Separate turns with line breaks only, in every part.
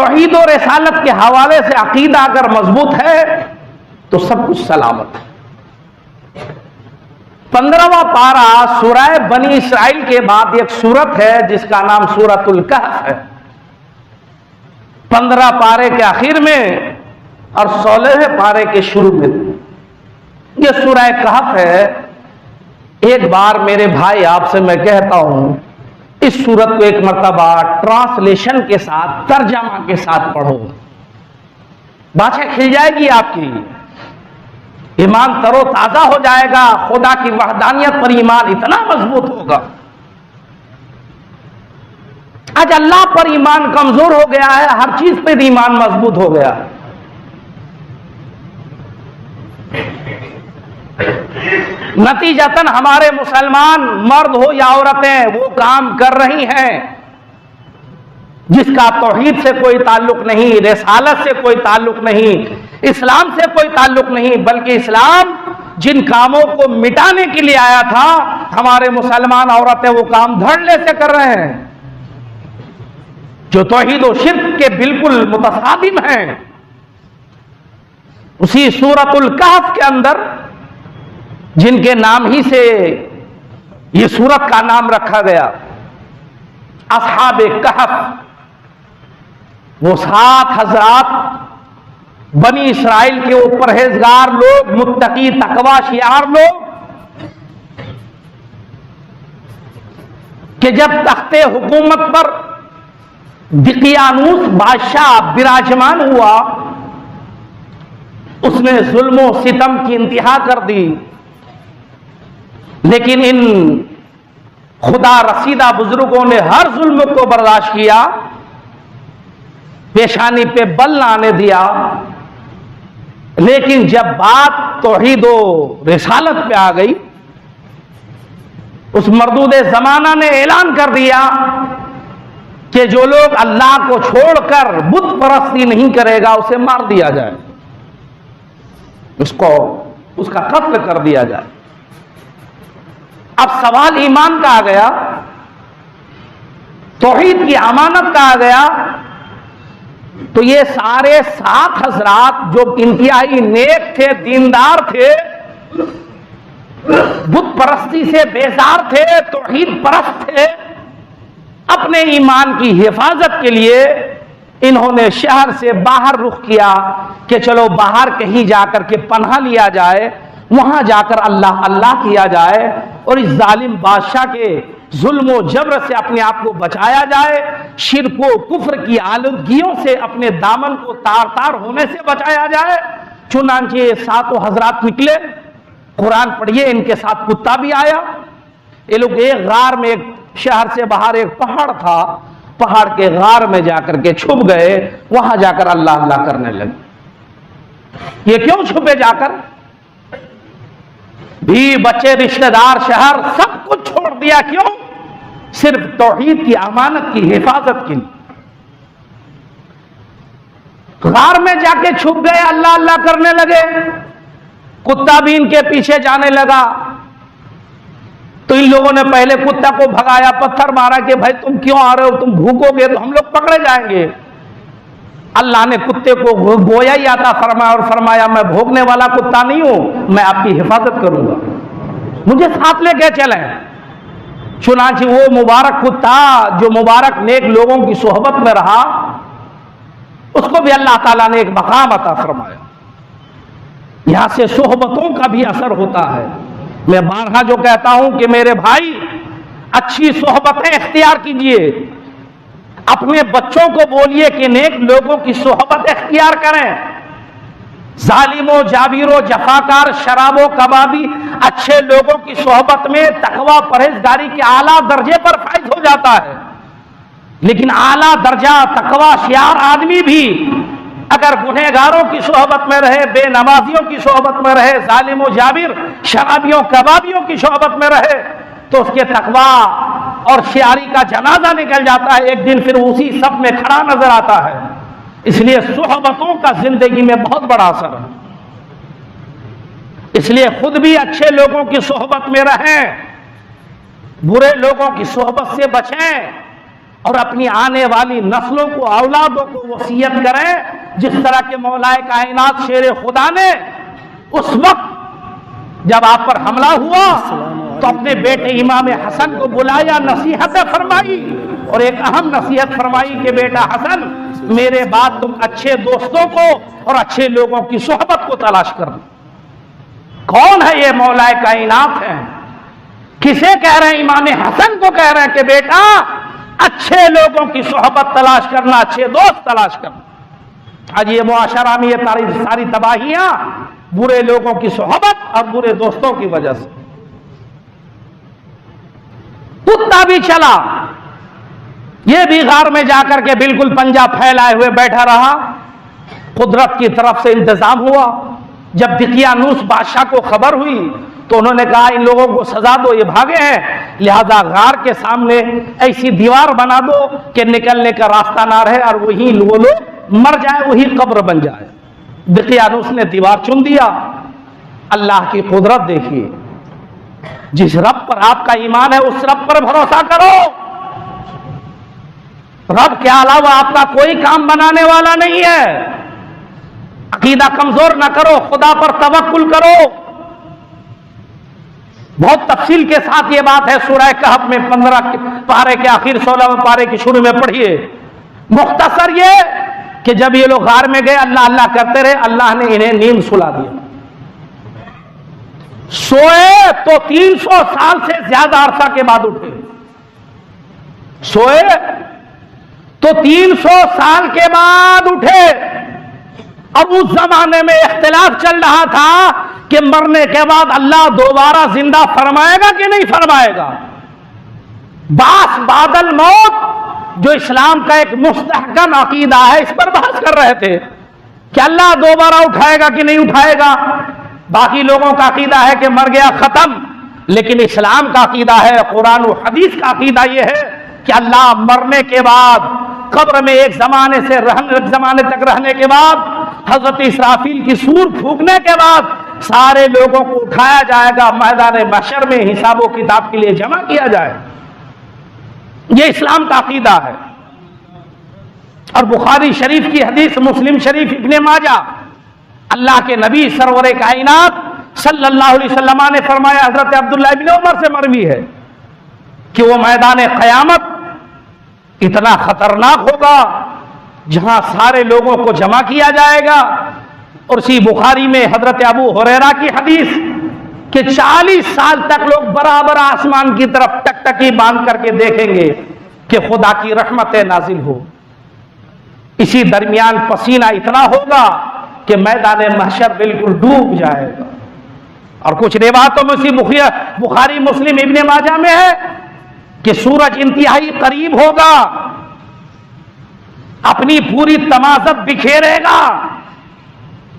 तौहीद और रिसालत के हवाले से अकीदा अगर मजबूत है तो सब कुछ सलामत है। 15वां पारा सूरह बनी इसराइल के बाद एक सूरत है जिसका नाम सूरतुल कहफ है। 15 पारे के आखिर में और 16वें पारे के शुरू में यह सूरह कहफ है। एक बार मेरे भाई आपसे मैं कहता हूं, इस सूरत को एक मर्तबा ट्रांसलेशन के साथ, तर्जमा के साथ पढ़ो, बातें खिल जाएगी आपकी, ईमान तरो ताजा हो जाएगा, खुदा की वहदानियत पर ईमान इतना मजबूत होगा। आज अल्लाह पर ईमान कमजोर हो गया है, हर चीज पर ईमान मजबूत हो गया है। नतीजतन हमारे मुसलमान मर्द हो या औरतें वो काम कर रही हैं जिसका तौहीद से कोई ताल्लुक नहीं, रिसालत से कोई ताल्लुक नहीं, इस्लाम से कोई ताल्लुक नहीं, बल्कि इस्लाम जिन कामों को मिटाने के लिए आया था हमारे मुसलमान औरतें वो काम धड़ल्ले से कर रहे हैं जो तौहीद और शिर्क के बिल्कुल मुतसादिम हैं। उसी सूरतुल कहफ के अंदर जिनके नाम ही से यह सूरत का नाम रखा गया, अस्हाबे कहफ, वो 7 हज़रात बनी इसराइल के वो परहेजगार लोग, मुत्तकी तकवा शियार लोग कि जब तख्ते हुकूमत पर दिकियानूस बादशाह विराजमान हुआ उसने जुल्म और सितम की इंतहा कर दी, लेकिन इन खुदा रसीदा बुजुर्गों ने हर जुल्म को बर्दाश्त किया, पेशानी पे बल ना आने दिया। लेकिन जब बात तौहीद और रिसालत पे आ गई, उस मरदूदे जमाना ने ऐलान कर दिया कि जो लोग अल्लाह को छोड़कर बुत परस्ती नहीं करेगा उसे मार दिया जाए, उसको उसका कत्ल कर दिया जाए। अब सवाल ईमान का आ गया, तौहीद की अमानत का आ गया। तो ये सारे 7 हज़रात जो इंतहाई नेक थे, दीनदार थे, बुत परस्ती से बेजार थे, तौहीद परस्त थे, अपने ईमान की हिफाजत के लिए इन्होंने शहर से बाहर रुख किया कि चलो बाहर कहीं जाकर के पनाह लिया जाए, वहां जाकर अल्लाह अल्लाह किया जाए और इस जालिम बादशाह के जुल्म और जबर से अपने आप को बचाया जाए, शिर्क व कुफ्र की आलूदगियों से अपने दामन को तार तार होने से बचाया जाए। चुनांचे 7 हज़रात निकले, कुरान पढ़िए, इनके साथ कुत्ता भी आया। ये लोग एक गार में, एक शहर से बाहर एक पहाड़ था, पहाड़ के गार में जाकर के छुप गए, वहां जाकर अल्लाह अल्लाह करने लगे। ये क्यों छुपे जाकर? भी बच्चे, रिश्तेदार, शहर सब कुछ छोड़ दिया, क्यों? सिर्फ तौहीद की अमानत की हिफाजत के लिए। गार में जाके छुप गए, अल्लाह अल्लाह करने लगे, कुत्ता भी इनके पीछे जाने लगा। तो इन लोगों ने पहले कुत्ता को भगाया, पत्थर मारा कि भाई तुम क्यों आ रहे हो, तुम भूखोगे तो हम लोग पकड़े जाएंगे। अल्लाह ने कुत्ते को गोया ही आता फरमाया और फरमाया मैं भोगने वाला कुत्ता नहीं हूं, मैं आपकी हिफाजत करूंगा, मुझे साथ लेके चलें। चुनांचे वो मुबारक कुत्ता जो मुबारक नेक लोगों की सोहबत में रहा, उसको भी अल्लाह ताला ने एक मकाम अता फरमाया। यहां से सोहबतों का भी असर होता है। मैं बारहा जो कहता हूं कि मेरे भाई अच्छी सोहबतें इख्तियार कीजिए, अपने बच्चों को बोलिए कि नेक लोगों की सोहबत इख्तियार करें। जालिमो, जाबिरो, जफाकार, शराबो, कबाबी अच्छे लोगों की सोहबत में तकवा परहेजगारी के आला दर्जे पर फायद हो जाता है। लेकिन आला दर्जा तकवा शियार आदमी भी अगर गुनहगारों की सोहबत में रहे, बेनमाजियों की सोहबत में रहे, जालिमो, जाबिर, शराबियों, कबाबियों की सोहबत में रहे, तो उसके तकवा और शियारी का जनाजा निकल जाता है, एक दिन फिर उसी सब में खड़ा नजर आता है। इसलिए सोहबतों का जिंदगी में बहुत बड़ा असर है। इसलिए खुद भी अच्छे लोगों की सोहबत में रहें, बुरे लोगों की सोहबत से बचें। और अपनी आने वाली नस्लों को, औलादों को वसीयत करें जिस तरह के मौलाए कायनात शेर खुदा ने उस वक्त जब आप पर हमला हुआ तो अपने बेटे इमाम हसन को बुलाया, नसीहतें फरमाई और एक अहम नसीहत फरमाई कि बेटा हसन, मेरे बाद तुम अच्छे दोस्तों को और अच्छे लोगों की सोहबत को तलाश कर। कौन है ये मौलाए कायनात है? किसे कह रहे हैं? इमाम हसन को कह रहे हैं कि बेटा अच्छे लोगों की सोहबत तलाश करना, अच्छे दोस्त तलाश करना। आज ये मुआशरा में ये सारी तबाहियां बुरे लोगों की सोहबत और बुरे दोस्तों की वजह से। कुत्ता भी चला, ये भी गार में जाकर के बिल्कुल पंजा फैलाए हुए बैठा रहा। कुदरत की तरफ से इंतजाम हुआ। जब दिकियानूस बादशाह को खबर हुई तो उन्होंने कहा इन लोगों को सजा दो, ये भागे हैं, लिहाजा गार के सामने ऐसी दीवार बना दो कि निकलने का रास्ता ना रहे और वही वो लोग मर जाए, वही कब्र बन जाए। दिकियानूस ने दीवार चुन दिया। अल्लाह की कुदरत देखिए, जिस रब पर आपका ईमान है उस रब पर भरोसा करो। रब के अलावा आपका कोई काम बनाने वाला नहीं है। अकीदा कमजोर ना करो, खुदा पर तवक्कुल करो। बहुत तफसील के साथ ये बात है सूरह कहफ में 15 पारे के आखिर 16वें पारे की शुरू में पढ़िए। मुख्तसर ये कि जब ये लोग गार में गए अल्लाह अल्लाह करते रहे, अल्लाह ने इन्हें नींद सुला दिया। सोए तो 300 साल से ज्यादा अरसा के बाद उठे। सोए तो 300 साल के बाद उठे। अब उस जमाने में इख्तिलाफ चल रहा था कि मरने के बाद अल्लाह दोबारा जिंदा फरमाएगा कि नहीं फरमाएगा। बास बादल मौत जो इस्लाम का एक मुस्तहकम अकीदा है, इस पर बहस कर रहे थे कि अल्लाह दोबारा उठाएगा कि नहीं उठाएगा। बाकी लोगों का अकीदा है कि मर गया खत्म, लेकिन इस्लाम का अकीदा है, कुरान और हदीस का अकीदा यह है कि अल्लाह मरने के बाद कब्र में एक जमाने तक रहने के बाद हजरत इसराफील की सूर फूंकने के बाद सारे लोगों को उठाया जाएगा, मैदान महशर में हिसाबो किताब के लिए जमा किया जाए। यह इस्लाम का अकीदा है। और बुखारी शरीफ की हदीस, मुस्लिम शरीफ, इब्ने माजा, अल्लाह के नबी सरवरे कायनात सल्लल्लाहु अलैहि वसल्लम ने फरमाया, हजरत अब्दुल्लाह इब्ने उमर से मरवी है कि वो मैदान क़यामत इतना खतरनाक होगा जहां सारे लोगों को जमा किया जाएगा। और इसी बुखारी में हजरत अबू हुरैरा की हदीस कि 40 साल तक लोग बराबर आसमान की तरफ टकटकी बांध करके देखेंगे कि खुदा की रहमतें नाजिल हो। इसी दरमियान पसीना इतना होगा कि मैदान महशर बिल्कुल डूब जाएगा। और कुछ रिवायतों में इसी बुखारी मुस्लिम इब्ने माजा में है कि सूरज इंतहाई करीब होगा, अपनी पूरी तमाज़त बिखेरेगा,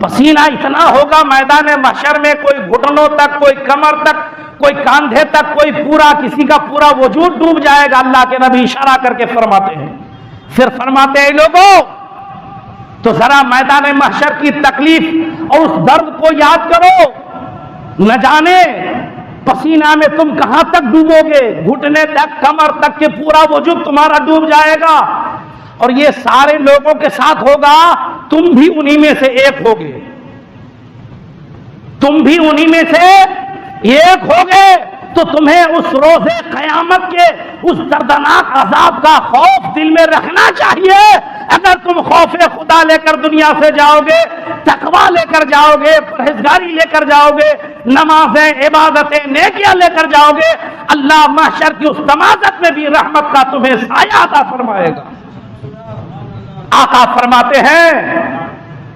पसीना इतना होगा मैदान महशर में, कोई घुटनों तक, कोई कमर तक, कोई कंधे तक, कोई पूरा, किसी का पूरा वजूद डूब जाएगा। अल्लाह के नबी इशारा करके फरमाते हैं। फिर फरमाते हैं लोगों तो जरा मैदान महशर की तकलीफ और उस दर्द को याद करो। न जाने पसीना में तुम कहां तक डूबोगे, घुटने तक, कमर तक के पूरा वजूद तुम्हारा डूब जाएगा। और ये सारे लोगों के साथ होगा, तुम भी उन्हीं में से एक होगे, तुम भी उन्हीं में से एक होगे। तो तुम्हें उस रोज़े क़यामत के उस दर्दनाक अजाब का खौफ दिल में रखना चाहिए। अगर तुम खौफे खुदा लेकर दुनिया से जाओगे, तकवा लेकर जाओगे, परहेजगारी लेकर जाओगे, नमाजें, इबादतें, नेकियां लेकर जाओगे, अल्लाह महशर की उस तमाज़त में भी रहमत का तुम्हें साया अता फरमाएगा। आका फरमाते हैं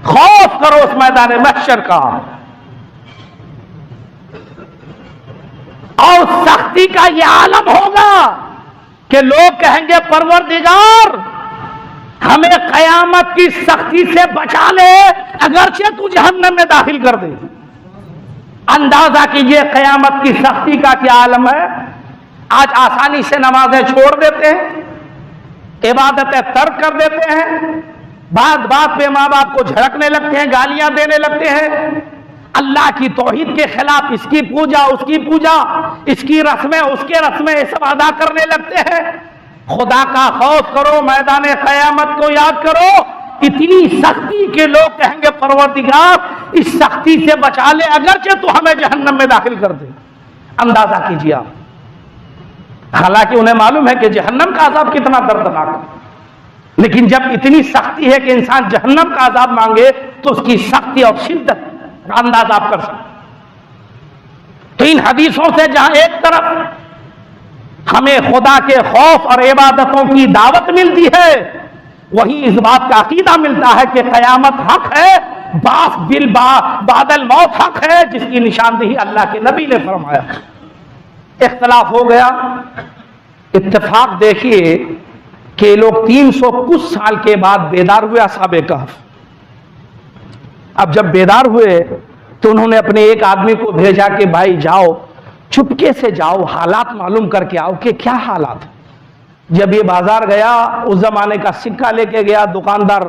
खौफ करो उस मैदान महशर का। और सख्ती का यह आलम होगा कि लोग कहेंगे परवरदिगार हमें कयामत की सख्ती से बचा ले, अगरचे तू जहन्नम में दाखिल कर दे। अंदाजा कीजिए कयामत की सख्ती का क्या आलम है। आज आसानी से नमाजें छोड़ देते हैं, इबादतें तर्क कर देते हैं, बात बात पे माँ बाप को झड़कने लगते हैं, गालियां देने लगते हैं, अल्लाह की तौहीद के खिलाफ इसकी पूजा, उसकी पूजा, इसकी रस्में, उसके रस्में, ये सब अदा करने लगते हैं। खुदा का खौफ करो, मैदान क़यामत को याद करो। इतनी सख्ती के लोग कहेंगे परवरदिगार इस सख्ती से बचा ले, अगरचे तो हमें जहन्नम में दाखिल कर दे। अंदाजा कीजिए आप, हालांकि उन्हें मालूम है कि जहन्नम का अजाब कितना दर्दनाक है, लेकिन जब इतनी सख्ती है कि इंसान जहन्नम का अजाब मांगे तो उसकी सख्ती और शिद्दत का अंदाजा आप कर सकते। तो इन हदीसों से जहां एक तरफ हमें खुदा के खौफ और इबादतों की दावत मिलती है, वहीं इस बात का अकीदा मिलता है कि कयामत हक है, बादल मौत हक है, जिसकी निशानदेही अल्लाह के नबी ने फरमाया। इख्तलाफ हो गया, इत्तेफाक देखिए कि लोग 300 कुछ साल के बाद बेदार हुए असहाबे कहफ। अब जब बेदार हुए तो उन्होंने अपने एक आदमी को भेजा कि भाई जाओ, चुपके से जाओ, हालात मालूम करके आओ कि क्या हालात है। जब ये बाजार गया, उस जमाने का सिक्का लेके गया, दुकानदार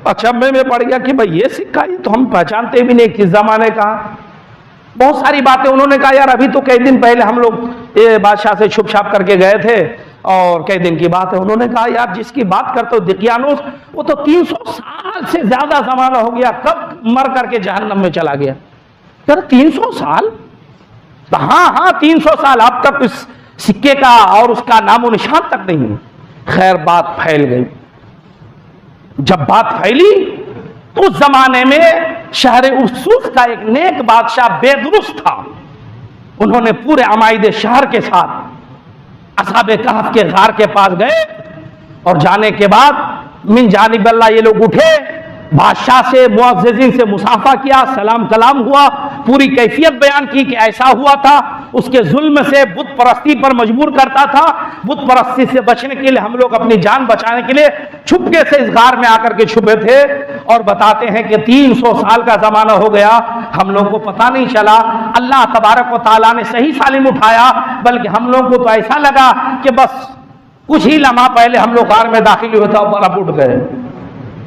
अचंभे में पड़ गया कि भाई ये सिक्का, ये तो हम पहचानते भी नहीं किस जमाने का। बहुत सारी बातें उन्होंने कहा, यार अभी तो कई दिन पहले हम लोग ये बादशाह से छुप छाप करके गए थे और कई दिन की बात है। उन्होंने कहा यार जिसकी बात करते हो दिकियानुस, वो तो 300 साल से ज्यादा जमाना हो गया, कब मर करके जहन्नम में चला गया। यार 300 साल? हाँ 300 साल, अब तक इस सिक्के का और उसका नामो निशान तक नहीं। खैर बात फैल गई। जब बात फैली तो उस जमाने में शहर उसूस का एक नेक बादशाह बेदरुस्त था। उन्होंने पूरे अमाइदे शहर के साथ असहाबे कहफ के गार के पास गए और जाने के बाद मिन जानिबल्लाह ये लोग उठे, बादशाह से मुअज़्ज़िज़ीन से मुसाफा किया, सलाम कलाम हुआ, पूरी कैफियत बयान की कि ऐसा हुआ था, उसके जुल्म से बुत परस्ती पर मजबूर करता था, बुत परस्ती से बचने के लिए हम लोग अपनी जान बचाने के लिए छुपके से इस गार में आकर के छुपे थे। और बताते हैं कि 300 साल का जमाना हो गया, हम लोग को पता नहीं चला। अल्लाह तबारक व तआला ने सही सालिम उठाया, बल्कि हम लोग को तो ऐसा लगा कि बस कुछ ही लम्हा पहले हम लोग गार में दाखिल हुए थे और अब उठ गए।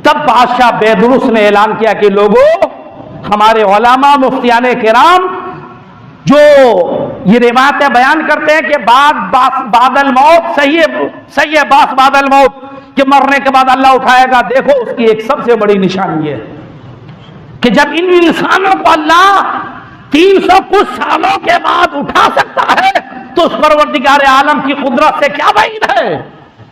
तब बादशाह बेदरुस ने ऐलान किया कि लोगों, हमारे उलमा मुफ्तियाने किराम जो ये रिवायतें बयान करते हैं कि बादल मौत सही है, बादल मौत के मरने के बाद अल्लाह उठाएगा, देखो उसकी एक सबसे बड़ी निशानी है कि जब इन इंसानों को अल्लाह 300 कुछ सालों के बाद उठा सकता है तो उस परवरदिगार आलम की कुदरत से क्या बात है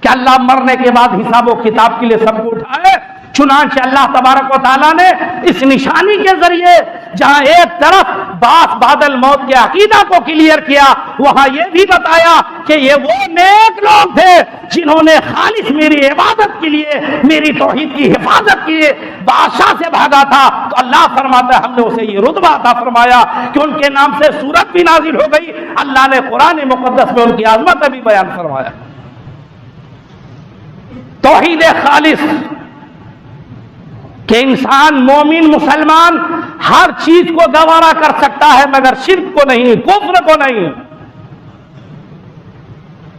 कि अल्लाह मरने के बाद हिसाब व किताब के लिए सबको उठाए। चुनांचे अल्लाह तबारक व तआला ने इस निशानी के जरिए जहां एक तरफ बादल मौत के अकीदा को क्लियर किया, वहां यह भी बताया कि ये वो नेक लोग थे जिन्होंने खालिस मेरी इबादत के लिए, मेरी तौहीद की हिफाजत के लिए बादशाह से भागा था। तो अल्लाह फरमाता है हमने उसे ये रुतबा अता फरमाया कि उनके नाम से सूरत भी नाजिल हो गई। अल्लाह ने कुरान मुकद्दस में उनकी आज़मत भी बयान फरमाया। तौहीद खालिस कि इंसान मोमिन मुसलमान हर चीज को गवारा कर सकता है मगर शिर्क को नहीं, कुफ्र को नहीं।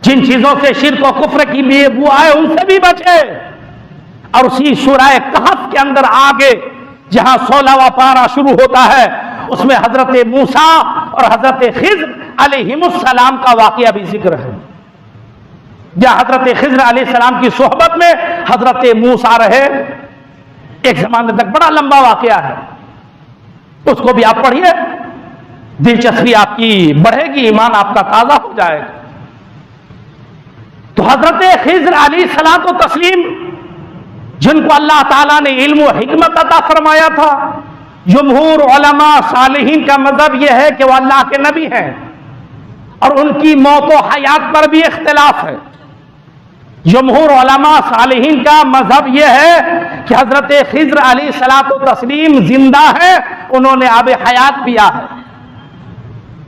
जिन चीजों से शिर्क और कुफ्र की बुआ है उनसे भी बचे। और उसी सूरह कहफ के अंदर आगे जहां 16वां पारा शुरू होता है उसमें हजरत मूसा और हजरत खिज्र अलैहिमुस्सलाम का वाकया भी जिक्र है। जहां हजरत खिज्र अलैहिस्सलाम की सोहबत में हजरत मूसा रहे, एक जमाने तक, बड़ा लंबा वाकया है, उसको भी आप पढ़िए, दिलचस्पी आपकी बढ़ेगी, ईमान आपका ताजा हो जाएगा। तो हजरत खिज्र अलैहिस्सलाम तो तस्लीम, जिनको अल्लाह ताला ने इल्म व हिकमत अता फरमाया था, जमहूर उलमा सालिहीन का मजहब यह है कि वह अल्लाह के नबी हैं और उनकी मौत व हयात पर भी इख्तिलाफ है। जमहूर उलमा सालिहीन का मजहब यह है कि हजरत खिज्र अलैहिस्सलातु तस्लीम जिंदा है, उन्होंने आब हयात पिया है।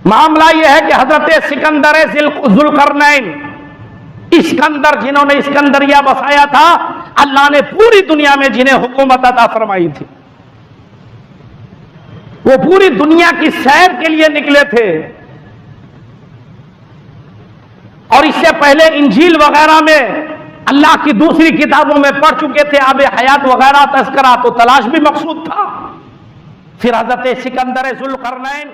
मामला यह है कि हजरत सिकंदर जुल्करनैन, इस्कंदर जिन्होंने इस्कंदरिया बसाया था, अल्लाह ने पूरी दुनिया में जिन्हें हुकूमत अता फरमाई थी, वो पूरी दुनिया की सैर के लिए निकले थे। और इससे पहले इंजील वगैरह में, अल्लाह की दूसरी किताबों में पढ़ चुके थे, आबे हयात वगैरह तस्करा, तो तलाश भी मकसूद था। फिर हजरत सिकंदर जुल्करनैन